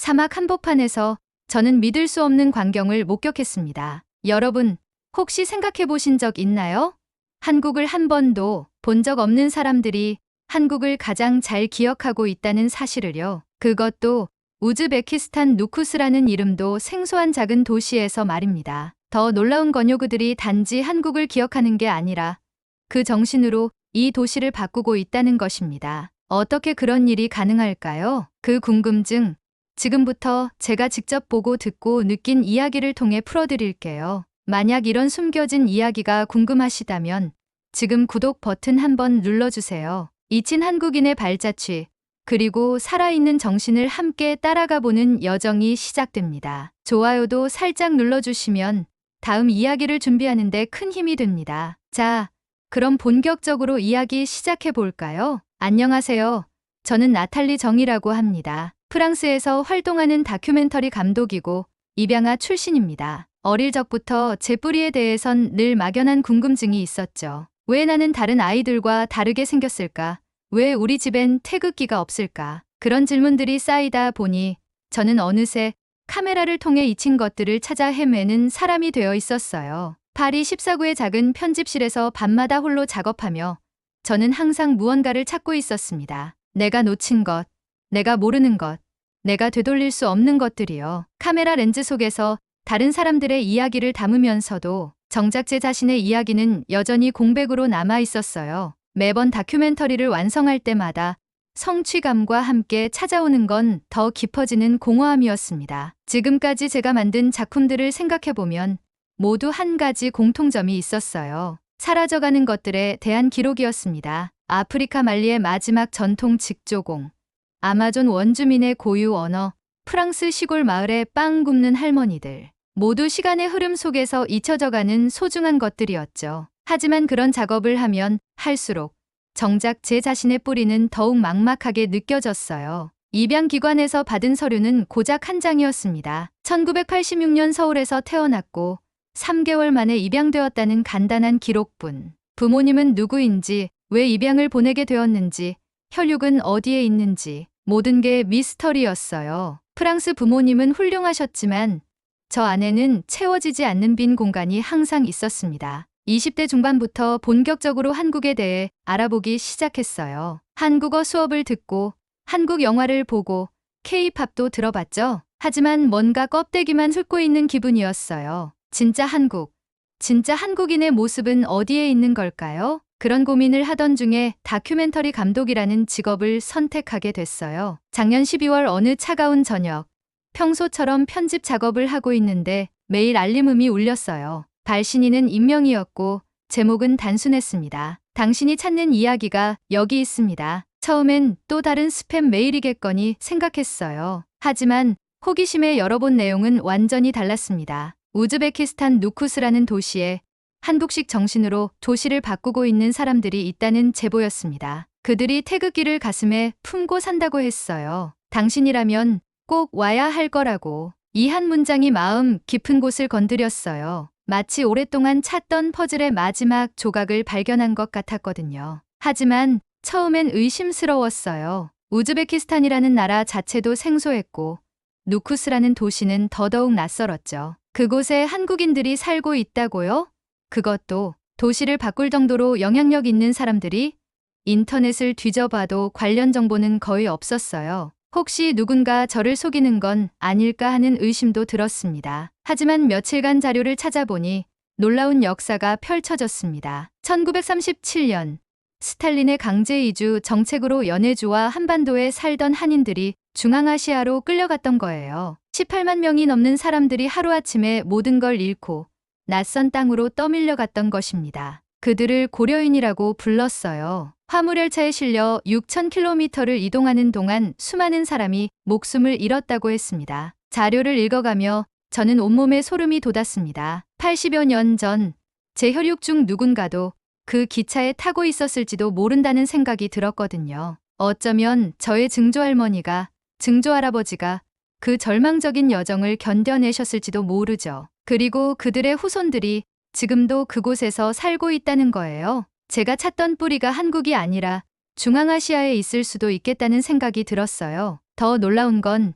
사막 한복판에서 저는 믿을 수 없는 광경을 목격했습니다. 여러분, 혹시 생각해 보신 적 있나요? 한국을 한 번도 본 적 없는 사람들이 한국을 가장 잘 기억하고 있다는 사실을요. 그것도 우즈베키스탄 누쿠스라는 이름도 생소한 작은 도시에서 말입니다. 더 놀라운 건요, 그들이 단지 한국을 기억하는 게 아니라 그 정신으로 이 도시를 바꾸고 있다는 것입니다. 어떻게 그런 일이 가능할까요? 그 궁금증, 지금부터 제가 직접 보고 듣고 느낀 이야기를 통해 풀어드릴게요. 만약 이런 숨겨진 이야기가 궁금하시다면 지금 구독 버튼 한번 눌러주세요. 잊힌 한국인의 발자취, 그리고 살아있는 정신을 함께 따라가 보는 여정이 시작됩니다. 좋아요도 살짝 눌러주시면 다음 이야기를 준비하는데 큰 힘이 됩니다. 자, 그럼 본격적으로 이야기 시작해 볼까요? 안녕하세요. 저는 나탈리 정이라고 합니다. 프랑스에서 활동하는 다큐멘터리 감독이고 입양아 출신입니다. 어릴 적부터 제 뿌리에 대해선 늘 막연한 궁금증이 있었죠. 왜 나는 다른 아이들과 다르게 생겼을까? 왜 우리 집엔 태극기가 없을까? 그런 질문들이 쌓이다 보니 저는 어느새 카메라를 통해 잊힌 것들을 찾아 헤매는 사람이 되어 있었어요. 파리 14구의 작은 편집실에서 밤마다 홀로 작업하며 저는 항상 무언가를 찾고 있었습니다. 내가 놓친 것, 내가 모르는 것, 내가 되돌릴 수 없는 것들이요. 카메라 렌즈 속에서 다른 사람들의 이야기를 담으면서도 정작 제 자신의 이야기는 여전히 공백으로 남아 있었어요. 매번 다큐멘터리를 완성할 때마다 성취감과 함께 찾아오는 건 더 깊어지는 공허함이었습니다. 지금까지 제가 만든 작품들을 생각해보면 모두 한 가지 공통점이 있었어요. 사라져가는 것들에 대한 기록이었습니다. 아프리카 말리의 마지막 전통 직조공, 아마존 원주민의 고유 언어, 프랑스 시골 마을의 빵 굽는 할머니들. 모두 시간의 흐름 속에서 잊혀져가는 소중한 것들이었죠. 하지만 그런 작업을 하면 할수록 정작 제 자신의 뿌리는 더욱 막막하게 느껴졌어요. 입양기관에서 받은 서류는 고작 한 장이었습니다. 1986년 서울에서 태어났고 3개월 만에 입양되었다는 간단한 기록뿐. 부모님은 누구인지, 왜 입양을 보내게 되었는지, 혈육은 어디에 있는지 모든 게 미스터리였어요. 프랑스 부모님은 훌륭하셨지만 저 안에는 채워지지 않는 빈 공간이 항상 있었습니다. 20대 중반부터 본격적으로 한국에 대해 알아보기 시작했어요. 한국어 수업을 듣고 한국 영화를 보고 K-팝도 들어봤죠. 하지만 뭔가 껍데기만 훑고 있는 기분이었어요. 진짜 한국, 진짜 한국인의 모습은 어디에 있는 걸까요? 그런 고민을 하던 중에 다큐멘터리 감독이라는 직업을 선택하게 됐어요. 작년 12월 어느 차가운 저녁, 평소처럼 편집 작업을 하고 있는데 매일 알림음이 울렸어요. 발신인은 익명이었고 제목은 단순했습니다. 당신이 찾는 이야기가 여기 있습니다. 처음엔 또 다른 스팸 메일이겠거니 생각했어요. 하지만 호기심에 열어본 내용은 완전히 달랐습니다. 우즈베키스탄 누쿠스라는 도시에 한국식 정신으로 도시를 바꾸고 있는 사람들이 있다는 제보였습니다. 그들이 태극기를 가슴에 품고 산다고 했어요. 당신이라면 꼭 와야 할 거라고. 이 한 문장이 마음 깊은 곳을 건드렸어요. 마치 오랫동안 찾던 퍼즐의 마지막 조각을 발견한 것 같았거든요. 하지만 처음엔 의심스러웠어요. 우즈베키스탄이라는 나라 자체도 생소했고 누쿠스라는 도시는 더더욱 낯설었죠. 그곳에 한국인들이 살고 있다고요? 그것도 도시를 바꿀 정도로 영향력 있는 사람들이? 인터넷을 뒤져봐도 관련 정보는 거의 없었어요. 혹시 누군가 저를 속이는 건 아닐까 하는 의심도 들었습니다. 하지만 며칠간 자료를 찾아보니 놀라운 역사가 펼쳐졌습니다. 1937년 스탈린의 강제 이주 정책으로 연해주와 한반도에 살던 한인들이 중앙아시아로 끌려갔던 거예요. 18만 명이 넘는 사람들이 하루아침에 모든 걸 잃고 낯선 땅으로 떠밀려갔던 것입니다. 그들을 고려인이라고 불렀어요. 화물열차에 실려 6,000km를 이동하는 동안 수많은 사람이 목숨을 잃었다고 했습니다. 자료를 읽어가며 저는 온몸에 소름이 돋았습니다. 80여 년 전 제 혈육 중 누군가도 그 기차에 타고 있었을지도 모른다는 생각이 들었거든요. 어쩌면 저의 증조할머니가, 증조할아버지가 그 절망적인 여정을 견뎌내셨을지도 모르죠. 그리고 그들의 후손들이 지금도 그곳에서 살고 있다는 거예요. 제가 찾던 뿌리가 한국이 아니라 중앙아시아에 있을 수도 있겠다는 생각이 들었어요. 더 놀라운 건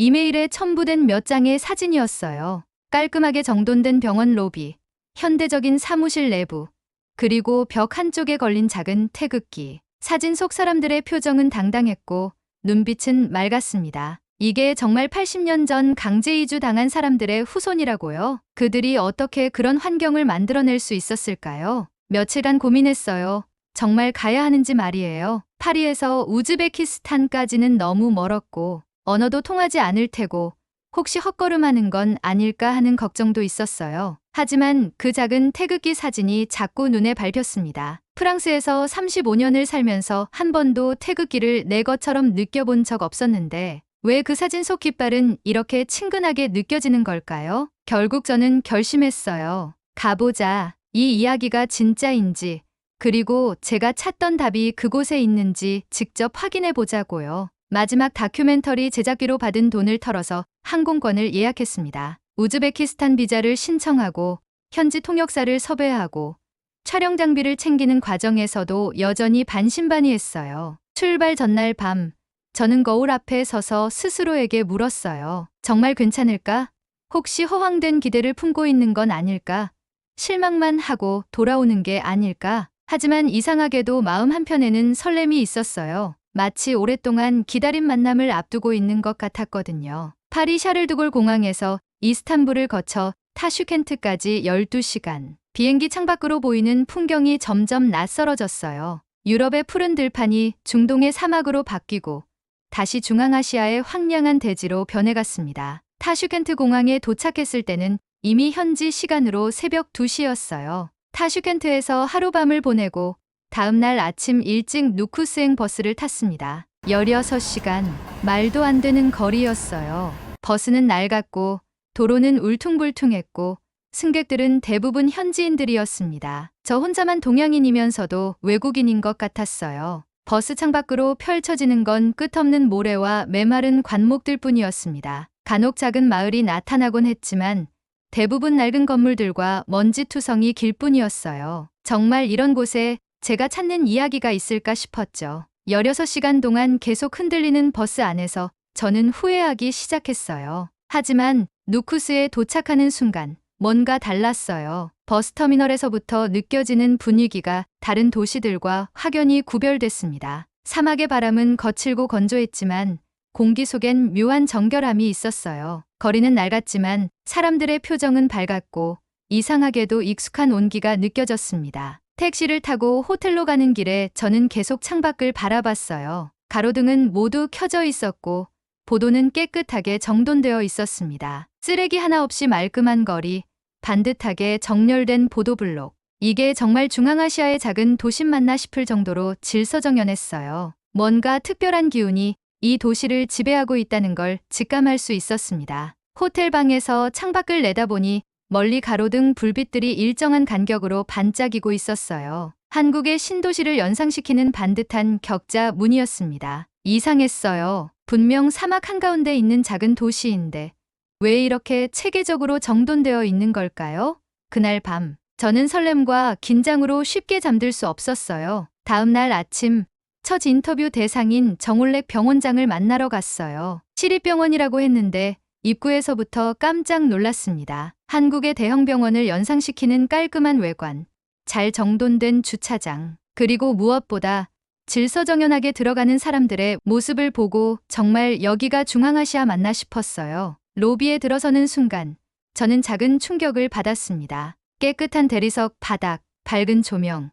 이메일에 첨부된 몇 장의 사진이었어요. 깔끔하게 정돈된 병원 로비, 현대적인 사무실 내부, 그리고 벽 한쪽에 걸린 작은 태극기. 사진 속 사람들의 표정은 당당했고 눈빛은 맑았습니다. 이게 정말 80년 전 강제 이주 당한 사람들의 후손이라고요? 그들이 어떻게 그런 환경을 만들어낼 수 있었을까요? 며칠간 고민했어요. 정말 가야 하는지 말이에요. 파리에서 우즈베키스탄까지는 너무 멀었고 언어도 통하지 않을 테고 혹시 헛걸음하는 건 아닐까 하는 걱정도 있었어요. 하지만 그 작은 태극기 사진이 자꾸 눈에 밟혔습니다. 프랑스에서 35년을 살면서 한 번도 태극기를 내 것처럼 느껴본 적 없었는데 왜 그 사진 속 깃발은 이렇게 친근하게 느껴지는 걸까요? 결국 저는 결심했어요. 가보자. 이 이야기가 진짜인지, 그리고 제가 찾던 답이 그곳에 있는지 직접 확인해 보자고요. 마지막 다큐멘터리 제작비로 받은 돈을 털어서 항공권을 예약했습니다. 우즈베키스탄 비자를 신청하고 현지 통역사를 섭외하고 촬영 장비를 챙기는 과정에서도 여전히 반신반의했어요. 출발 전날 밤, 저는 거울 앞에 서서 스스로에게 물었어요. 정말 괜찮을까? 혹시 허황된 기대를 품고 있는 건 아닐까? 실망만 하고 돌아오는 게 아닐까? 하지만 이상하게도 마음 한편에는 설렘이 있었어요. 마치 오랫동안 기다린 만남을 앞두고 있는 것 같았거든요. 파리 샤를드골 공항에서 이스탄불을 거쳐 타슈켄트까지 12시간. 비행기 창밖으로 보이는 풍경이 점점 낯설어졌어요. 유럽의 푸른 들판이 중동의 사막으로 바뀌고 다시 중앙아시아의 황량한 대지로 변해갔습니다. 타슈켄트 공항에 도착했을 때는 이미 현지 시간으로 새벽 2시였어요. 타슈켄트에서 하룻밤을 보내고 다음 날 아침 일찍 누쿠스행 버스를 탔습니다. 16시간, 말도 안 되는 거리였어요. 버스는 낡았고 도로는 울퉁불퉁했고 승객들은 대부분 현지인들이었습니다. 저 혼자만 동양인이면서도 외국인인 것 같았어요. 버스 창밖으로 펼쳐지는 건 끝없는 모래와 메마른 관목들 뿐이었습니다. 간혹 작은 마을이 나타나곤 했지만 대부분 낡은 건물들과 먼지투성이 길뿐이었어요. 정말 이런 곳에 제가 찾는 이야기가 있을까 싶었죠. 16시간 동안 계속 흔들리는 버스 안에서 저는 후회하기 시작했어요. 하지만 누쿠스에 도착하는 순간 뭔가 달랐어요. 버스터미널에서부터 느껴지는 분위기가 다른 도시들과 확연히 구별됐습니다. 사막의 바람은 거칠고 건조했지만 공기 속엔 묘한 정결함이 있었어요. 거리는 낡았지만 사람들의 표정은 밝았고 이상하게도 익숙한 온기가 느껴졌습니다. 택시를 타고 호텔로 가는 길에 저는 계속 창밖을 바라봤어요. 가로등은 모두 켜져 있었고 보도는 깨끗하게 정돈되어 있었습니다. 쓰레기 하나 없이 말끔한 거리, 반듯하게 정렬된 보도블록. 이게 정말 중앙아시아의 작은 도심 맞나 싶을 정도로 질서정연했어요. 뭔가 특별한 기운이 이 도시를 지배하고 있다는 걸 직감할 수 있었습니다. 호텔 방에서 창밖을 내다보니 멀리 가로등 불빛들이 일정한 간격으로 반짝이고 있었어요. 한국의 신도시를 연상시키는 반듯한 격자 무늬였습니다. 이상했어요. 분명 사막 한가운데 있는 작은 도시인데 왜 이렇게 체계적으로 정돈되어 있는 걸까요? 그날 밤, 저는 설렘과 긴장으로 쉽게 잠들 수 없었어요. 다음 날 아침, 첫 인터뷰 대상인 정올렉 병원장을 만나러 갔어요. 시립병원이라고 했는데 입구에서부터 깜짝 놀랐습니다. 한국의 대형 병원을 연상시키는 깔끔한 외관, 잘 정돈된 주차장, 그리고 무엇보다 질서정연하게 들어가는 사람들의 모습을 보고 정말 여기가 중앙아시아 맞나 싶었어요. 로비에 들어서는 순간 저는 작은 충격을 받았습니다. 깨끗한 대리석 바닥, 밝은 조명,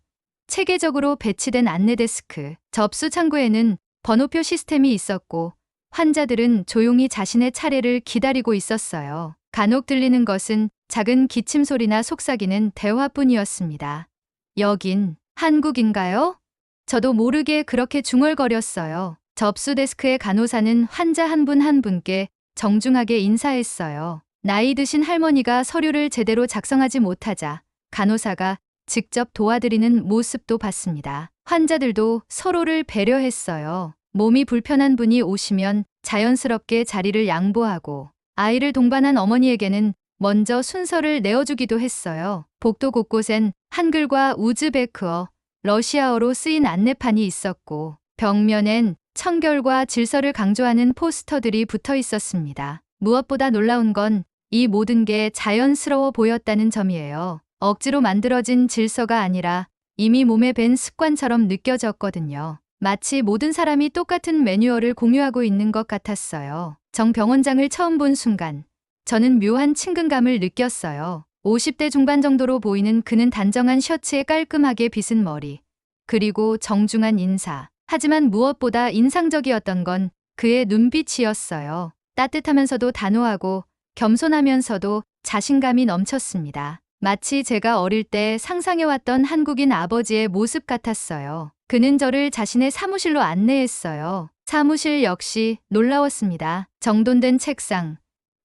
체계적으로 배치된 안내 데스크, 접수 창구에는 번호표 시스템이 있었고 환자들은 조용히 자신의 차례를 기다리고 있었어요. 간혹 들리는 것은 작은 기침 소리나 속삭이는 대화뿐이었습니다. 여긴 한국인가요? 저도 모르게 그렇게 중얼거렸어요. 접수 데스크의 간호사는 환자 한 분 한 분께 정중하게 인사했어요. 나이 드신 할머니가 서류를 제대로 작성하지 못하자 간호사가 직접 도와드리는 모습도 봤습니다. 환자들도 서로를 배려했어요. 몸이 불편한 분이 오시면 자연스럽게 자리를 양보하고 아이를 동반한 어머니에게는 먼저 순서를 내어주기도 했어요. 복도 곳곳엔 한글과 우즈베크어, 러시아어로 쓰인 안내판이 있었고 벽면엔 청결과 질서를 강조하는 포스터들이 붙어 있었습니다. 무엇보다 놀라운 건 이 모든 게 자연스러워 보였다는 점이에요. 억지로 만들어진 질서가 아니라 이미 몸에 밴 습관처럼 느껴졌거든요. 마치 모든 사람이 똑같은 매뉴얼을 공유하고 있는 것 같았어요. 정 병원장을 처음 본 순간 저는 묘한 친근감을 느꼈어요. 50대 중반 정도로 보이는 그는 단정한 셔츠에 깔끔하게 빗은 머리, 그리고 정중한 인사. 하지만 무엇보다 인상적이었던 건 그의 눈빛이었어요. 따뜻하면서도 단호하고 겸손하면서도 자신감이 넘쳤습니다. 마치 제가 어릴 때 상상해왔던 한국인 아버지의 모습 같았어요. 그는 저를 자신의 사무실로 안내했어요. 사무실 역시 놀라웠습니다. 정돈된 책상,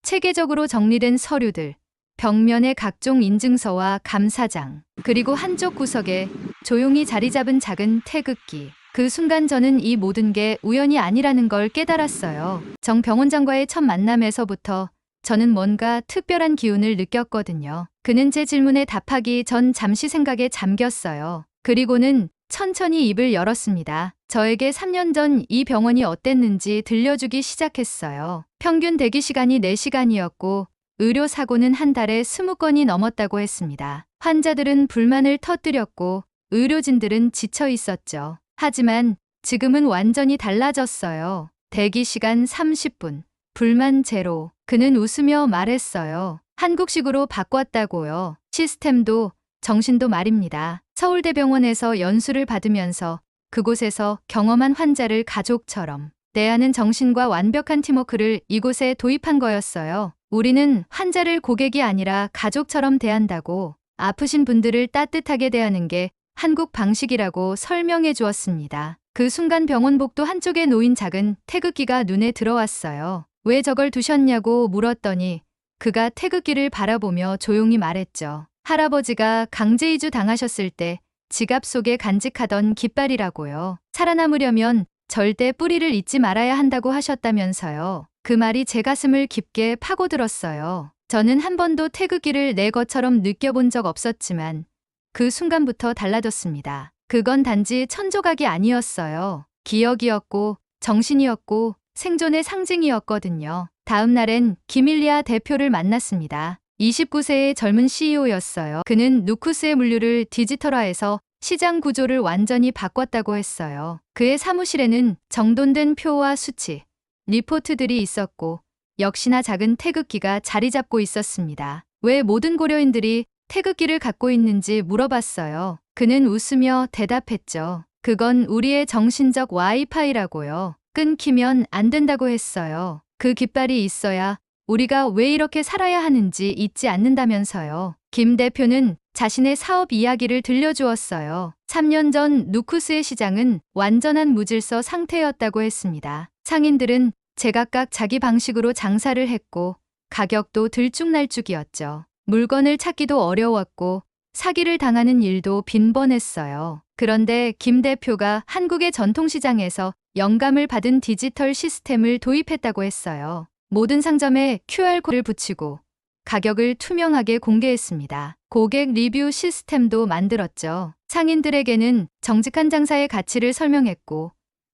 체계적으로 정리된 서류들, 벽면에 각종 인증서와 감사장, 그리고 한쪽 구석에 조용히 자리 잡은 작은 태극기. 그 순간 저는 이 모든 게 우연이 아니라는 걸 깨달았어요. 정 병원장과의 첫 만남에서부터 저는 뭔가 특별한 기운을 느꼈거든요. 그는 제 질문에 답하기 전 잠시 생각에 잠겼어요. 그리고는 천천히 입을 열었습니다. 저에게 3년 전 이 병원이 어땠는지 들려주기 시작했어요. 평균 대기 시간이 4시간이었고 의료 사고는 한 달에 20건이 넘었다고 했습니다. 환자들은 불만을 터뜨렸고 의료진들은 지쳐 있었죠. 하지만 지금은 완전히 달라졌어요. 대기 시간 30분, 불만 제로. 그는 웃으며 말했어요. 한국식으로 바꿨다고요. 시스템도 정신도 말입니다. 서울대병원에서 연수를 받으면서 그곳에서 경험한 환자를 가족처럼 대하는 정신과 완벽한 팀워크를 이곳에 도입한 거였어요. 우리는 환자를 고객이 아니라 가족처럼 대한다고, 아프신 분들을 따뜻하게 대하는 게 한국 방식이라고 설명해 주었습니다. 그 순간 병원복도 한쪽에 놓인 작은 태극기가 눈에 들어왔어요. 왜 저걸 두셨냐고 물었더니 그가 태극기를 바라보며 조용히 말했죠. 할아버지가 강제이주 당하셨을 때 지갑 속에 간직하던 깃발이라고요. 살아남으려면 절대 뿌리를 잊지 말아야 한다고 하셨다면서요. 그 말이 제 가슴을 깊게 파고들었어요. 저는 한 번도 태극기를 내 것처럼 느껴본 적 없었지만 그 순간부터 달라졌습니다. 그건 단지 천조각이 아니었어요. 기억이었고 정신이었고 생존의 상징이었거든요. 다음 날엔 김일리아 대표를 만났습니다. 29세의 젊은 CEO였어요. 그는 누쿠스의 물류를 디지털화해서 시장 구조를 완전히 바꿨다고 했어요. 그의 사무실에는 정돈된 표와 수치, 리포트들이 있었고 역시나 작은 태극기가 자리 잡고 있었습니다. 왜 모든 고려인들이 태극기를 갖고 있는지 물어봤어요. 그는 웃으며 대답했죠. 그건 우리의 정신적 와이파이라고요. 끊기면 안 된다고 했어요. 그 깃발이 있어야 우리가 왜 이렇게 살아야 하는지 잊지 않는다면서요. 김 대표는 자신의 사업 이야기를 들려주었어요. 3년 전 누쿠스의 시장은 완전한 무질서 상태였다고 했습니다. 상인들은 제각각 자기 방식으로 장사를 했고 가격도 들쭉날쭉이었죠. 물건을 찾기도 어려웠고 사기를 당하는 일도 빈번했어요. 그런데 김 대표가 한국의 전통시장에서 영감을 받은 디지털 시스템을 도입했다고 했어요. 모든 상점에 QR코드를 붙이고 가격을 투명하게 공개했습니다. 고객 리뷰 시스템도 만들었죠. 상인들에게는 정직한 장사의 가치를 설명했고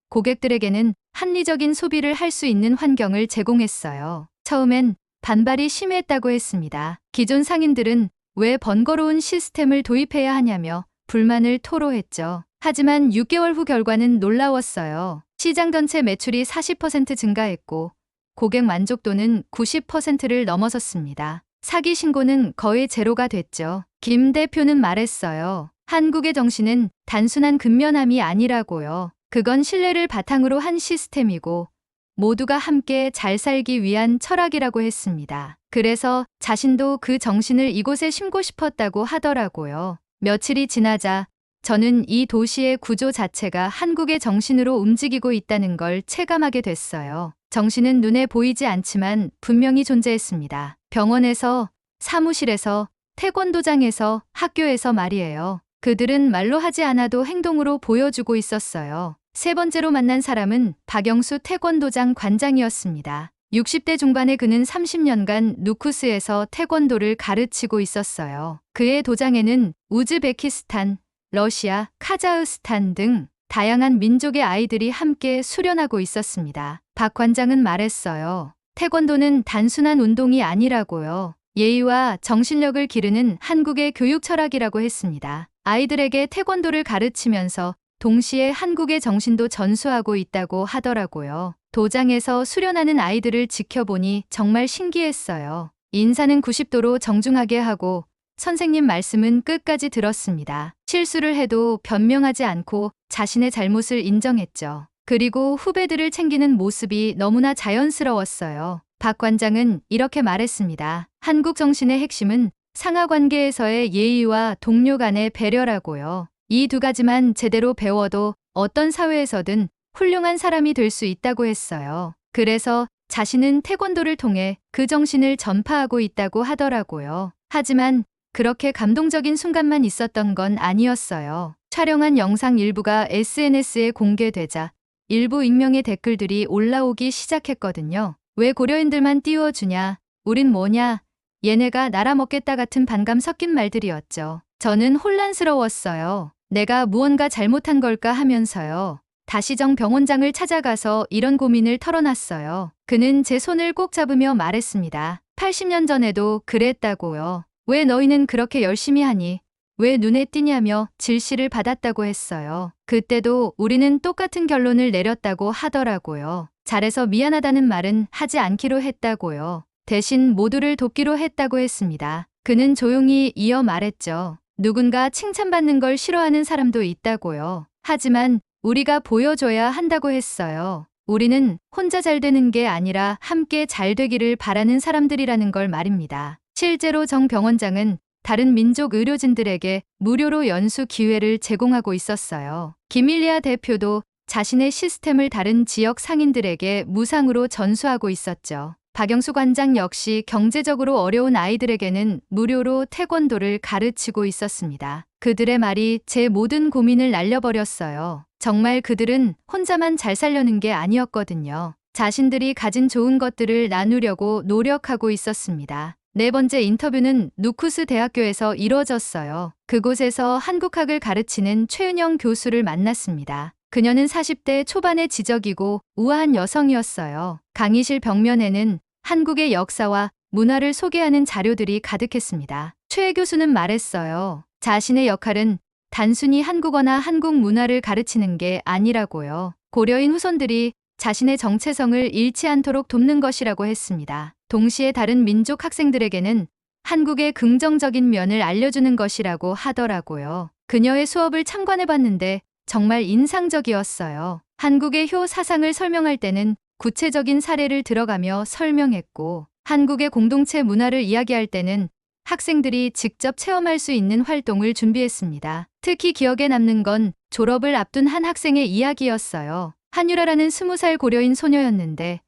고객들에게는 합리적인 소비를 할 수 있는 환경을 제공했어요. 처음엔 반발이 심했다고 했습니다. 기존 상인들은 왜 번거로운 시스템을 도입해야 하냐며 불만을 토로했죠. 하지만 6개월 후 결과는 놀라웠어요. 시장 전체 매출이 40% 증가했고 고객 만족도는 90%를 넘어섰습니다. 사기 신고는 거의 제로가 됐죠. 김 대표는 말했어요. 한국의 정신은 단순한 근면함이 아니라고요. 그건 신뢰를 바탕으로 한 시스템이고 모두가 함께 잘 살기 위한 철학이라고 했습니다. 그래서 자신도 그 정신을 이곳에 심고 싶었다고 하더라고요. 며칠이 지나자 저는 이 도시의 구조 자체가 한국의 정신으로 움직이고 있다는 걸 체감하게 됐어요. 정신은 눈에 보이지 않지만 분명히 존재했습니다. 병원에서, 사무실에서, 태권도장에서, 학교에서 말이에요. 그들은 말로 하지 않아도 행동으로 보여주고 있었어요. 세 번째로 만난 사람은 박영수 태권도장 관장이었습니다. 60대 중반의 그는 30년간 누쿠스에서 태권도를 가르치고 있었어요. 그의 도장에는 우즈베키스탄, 러시아, 카자흐스탄 등 다양한 민족의 아이들이 함께 수련하고 있었습니다. 박 관장은 말했어요. 태권도는 단순한 운동이 아니라고요. 예의와 정신력을 기르는 한국의 교육 철학이라고 했습니다. 아이들에게 태권도를 가르치면서 동시에 한국의 정신도 전수하고 있다고 하더라고요. 도장에서 수련하는 아이들을 지켜보니 정말 신기했어요. 인사는 90도로 정중하게 하고 선생님 말씀은 끝까지 들었습니다. 실수를 해도 변명하지 않고 자신의 잘못을 인정했죠. 그리고 후배들을 챙기는 모습이 너무나 자연스러웠어요. 박 관장은 이렇게 말했습니다. 한국 정신의 핵심은 상하 관계에서의 예의와 동료 간의 배려라고요. 이 두 가지만 제대로 배워도 어떤 사회에서든 훌륭한 사람이 될 수 있다고 했어요. 그래서 자신은 태권도를 통해 그 정신을 전파하고 있다고 하더라고요. 하지만 그렇게 감동적인 순간만 있었던 건 아니었어요. 촬영한 영상 일부가 SNS에 공개되자 일부 익명의 댓글들이 올라오기 시작했거든요. 왜 고려인들만 띄워주냐? 우린 뭐냐? 얘네가 나라 먹겠다 같은 반감 섞인 말들이었죠. 저는 혼란스러웠어요. 내가 무언가 잘못한 걸까 하면서요. 다시 정 병원장을 찾아가서 이런 고민을 털어놨어요. 그는 제 손을 꼭 잡으며 말했습니다. 80년 전에도 그랬다고요. 왜 너희는 그렇게 열심히 하니? 왜 눈에 띄냐며 질시를 받았다고 했어요. 그때도 우리는 똑같은 결론을 내렸다고 하더라고요. 잘해서 미안하다는 말은 하지 않기로 했다고요. 대신 모두를 돕기로 했다고 했습니다. 그는 조용히 이어 말했죠. 누군가 칭찬받는 걸 싫어하는 사람도 있다고요. 하지만 우리가 보여줘야 한다고 했어요. 우리는 혼자 잘 되는 게 아니라 함께 잘 되기를 바라는 사람들이라는 걸 말입니다. 실제로 정 병원장은 다른 민족 의료진들에게 무료로 연수 기회를 제공하고 있었어요. 김일리아 대표도 자신의 시스템을 다른 지역 상인들에게 무상으로 전수하고 있었죠. 박영수 관장 역시 경제적으로 어려운 아이들에게는 무료로 태권도를 가르치고 있었습니다. 그들의 말이 제 모든 고민을 날려버렸어요. 정말 그들은 혼자만 잘 살려는 게 아니었거든요. 자신들이 가진 좋은 것들을 나누려고 노력하고 있었습니다. 네 번째 인터뷰는 누쿠스 대학교에서 이뤄졌어요. 그곳에서 한국학을 가르치는 최은영 교수를 만났습니다. 그녀는 40대 초반의 지적이고 우아한 여성이었어요. 강의실 벽면에는 한국의 역사와 문화를 소개하는 자료들이 가득했습니다. 최 교수는 말했어요. 자신의 역할은 단순히 한국어나 한국 문화를 가르치는 게 아니라고요. 고려인 후손들이 자신의 정체성을 잃지 않도록 돕는 것이라고 했습니다. 동시에 다른 민족 학생들에게는 한국의 긍정적인 면을 알려주는 것이라고 하더라고요. 그녀의 수업을 참관해봤는데 정말 인상적이었어요. 한국의 효 사상을 설명할 때는 구체적인 사례를 들어가며 설명했고, 한국의 공동체 문화를 이야기할 때는 학생들이 직접 체험할 수 있는 활동을 준비했습니다. 특히 기억에 남는 건 졸업을 앞둔 한 학생의 이야기였어요. 한유라라는 20살 고려인 소녀였는데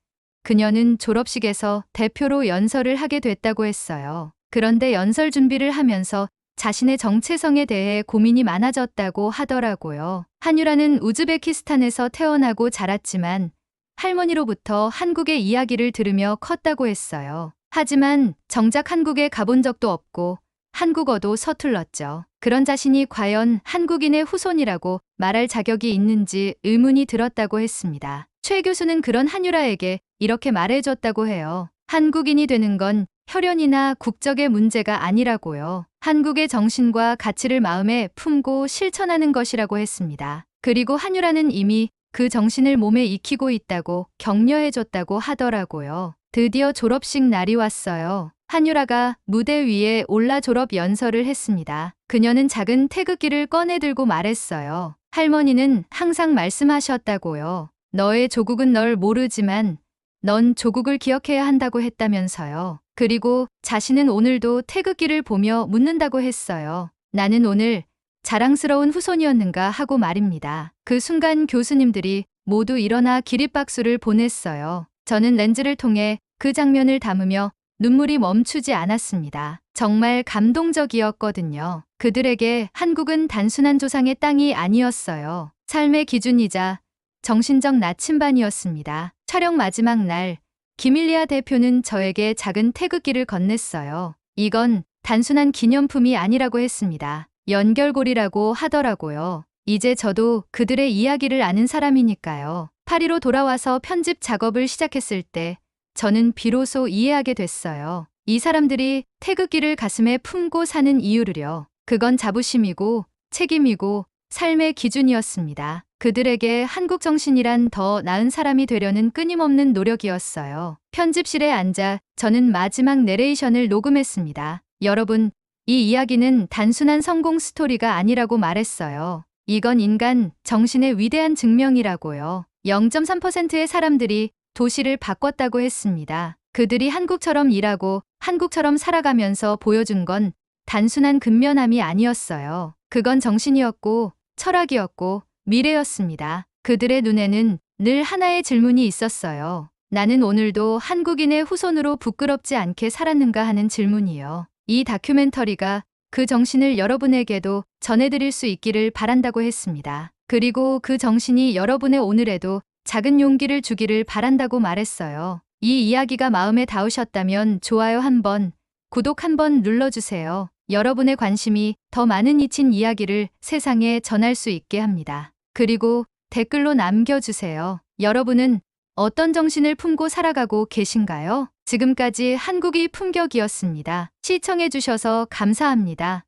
그녀는 졸업식에서 대표로 연설을 하게 됐다고 했어요. 그런데 연설 준비를 하면서 자신의 정체성에 대해 고민이 많아졌다고 하더라고요. 한유라는 우즈베키스탄에서 태어나고 자랐지만 할머니로부터 한국의 이야기를 들으며 컸다고 했어요. 하지만 정작 한국에 가본 적도 없고 한국어도 서툴렀죠. 그런 자신이 과연 한국인의 후손이라고 말할 자격이 있는지 의문이 들었다고 했습니다. 최 교수는 그런 한유라에게 이렇게 말해줬다고 해요. 한국인이 되는 건 혈연이나 국적의 문제가 아니라고요. 한국의 정신과 가치를 마음에 품고 실천하는 것이라고 했습니다. 그리고 한유라는 이미 그 정신을 몸에 익히고 있다고 격려해줬다고 하더라고요. 드디어 졸업식 날이 왔어요. 한유라가 무대 위에 올라 졸업 연설을 했습니다. 그녀는 작은 태극기를 꺼내 들고 말했어요. 할머니는 항상 말씀하셨다고요. 너의 조국은 널 모르지만 넌 조국을 기억해야 한다고 했다면서요. 그리고 자신은 오늘도 태극기를 보며 묻는다고 했어요. 나는 오늘 자랑스러운 후손이었는가 하고 말입니다. 그 순간 교수님들이 모두 일어나 기립박수를 보냈어요. 저는 렌즈를 통해 그 장면을 담으며 눈물이 멈추지 않았습니다. 정말 감동적이었거든요. 그들에게 한국은 단순한 조상의 땅이 아니었어요. 삶의 기준이자 정신적 나침반이었습니다. 촬영 마지막 날, 김일리아 대표는 저에게 작은 태극기를 건넸어요. 이건 단순한 기념품이 아니라고 했습니다. 연결고리라고 하더라고요. 이제 저도 그들의 이야기를 아는 사람이니까요. 파리로 돌아와서 편집 작업을 시작했을 때 저는 비로소 이해하게 됐어요. 이 사람들이 태극기를 가슴에 품고 사는 이유를요. 그건 자부심이고 책임이고 삶의 기준이었습니다. 그들에게 한국 정신이란 더 나은 사람이 되려는 끊임없는 노력이었어요. 편집실에 앉아 저는 마지막 내레이션을 녹음했습니다. 여러분, 이 이야기는 단순한 성공 스토리가 아니라고 말했어요. 이건 인간 정신의 위대한 증명이라고요. 0.3%의 사람들이 도시를 바꿨다고 했습니다. 그들이 한국처럼 일하고 한국처럼 살아가면서 보여준 건 단순한 근면함이 아니었어요. 그건 정신이었고 철학이었고 미래였습니다. 그들의 눈에는 늘 하나의 질문이 있었어요. 나는 오늘도 한국인의 후손으로 부끄럽지 않게 살았는가 하는 질문이요. 이 다큐멘터리가 그 정신을 여러분에게도 전해드릴 수 있기를 바란다고 했습니다. 그리고 그 정신이 여러분의 오늘에도 작은 용기를 주기를 바란다고 말했어요. 이 이야기가 마음에 닿으셨다면 좋아요 한번, 구독 한번 눌러주세요. 여러분의 관심이 더 많은 잊힌 이야기를 세상에 전할 수 있게 합니다. 그리고 댓글로 남겨주세요. 여러분은 어떤 정신을 품고 살아가고 계신가요? 지금까지 한국이 품격이었습니다. 시청해주셔서 감사합니다.